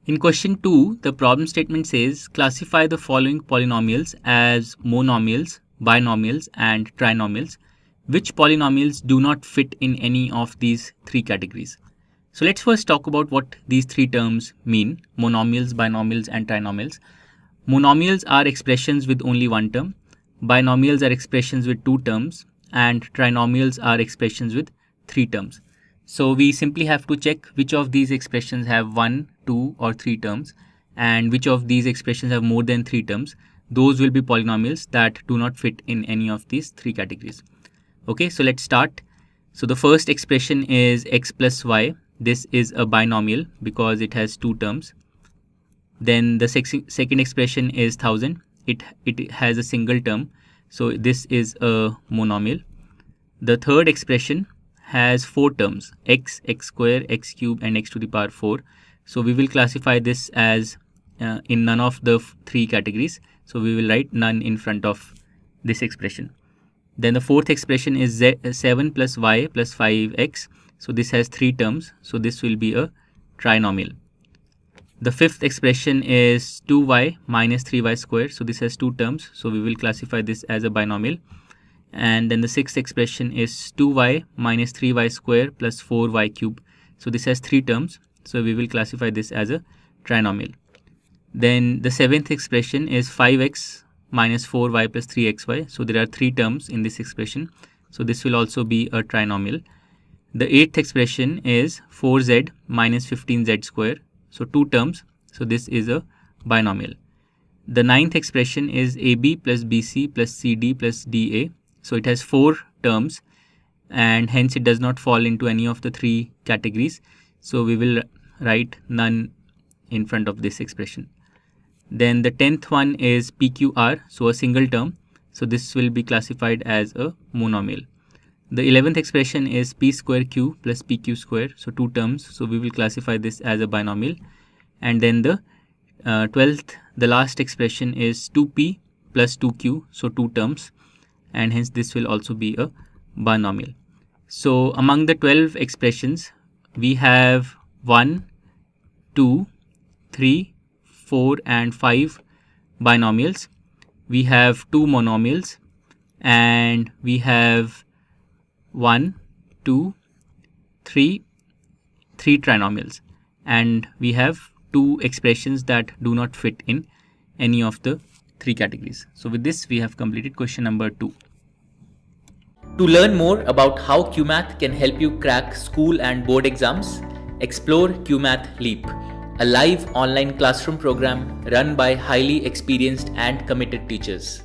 In question 2, the problem statement says classify the following polynomials as monomials, binomials and trinomials. Which polynomials do not fit in any of these three categories? So let's first talk about what these three terms mean: monomials, binomials and trinomials. Monomials are expressions with only one term, binomials are expressions with two terms, and trinomials are expressions with three terms. So we simply have to check which of these expressions have 1, 2 or 3 terms, and which of these expressions have more than 3 terms. Those will be polynomials that do not fit in any of these three categories. Okay, so let's start. So the first expression is x plus y. This is a binomial because it has 2 terms. Then the second expression is 1000. It has a single term, so this is a monomial. The third expression has 4 terms: x, x square, x cube and x to the power 4. So we will classify this as in none of the three categories. So we will write none in front of this expression. Then the fourth expression is 7 plus y plus 5x. So this has 3 terms. So this will be a trinomial. The fifth expression is 2y minus 3y square. So this has 2 terms. So we will classify this as a binomial. And then the sixth expression is 2y minus 3y square plus 4y cube. So this has 3 terms. So we will classify this as a trinomial. Then the seventh expression is 5x minus 4y plus 3xy. So there are 3 terms in this expression. So this will also be a trinomial. The eighth expression is 4z minus 15z square. So 2 terms. So this is a binomial. The ninth expression is ab plus bc plus cd plus da. So it has 4 terms and hence it does not fall into any of the three categories. So we will write none in front of this expression. Then the 10th one is PQR, so a single term. So this will be classified as a monomial. The 11th expression is P square Q plus PQ square, so 2 terms. So we will classify this as a binomial. And then the 12th, the last expression is 2P plus 2Q, so 2 terms. And hence this will also be a binomial. So among the 12 expressions, we have 1, 2, 3, 4 and 5 binomials. We have 2 monomials and we have 1, 2, 3 trinomials. And we have 2 expressions that do not fit in any of the 3 categories. So with this, we have completed question number 2. To learn more about how QMath can help you crack school and board exams, explore QMath Leap, a live online classroom program run by highly experienced and committed teachers.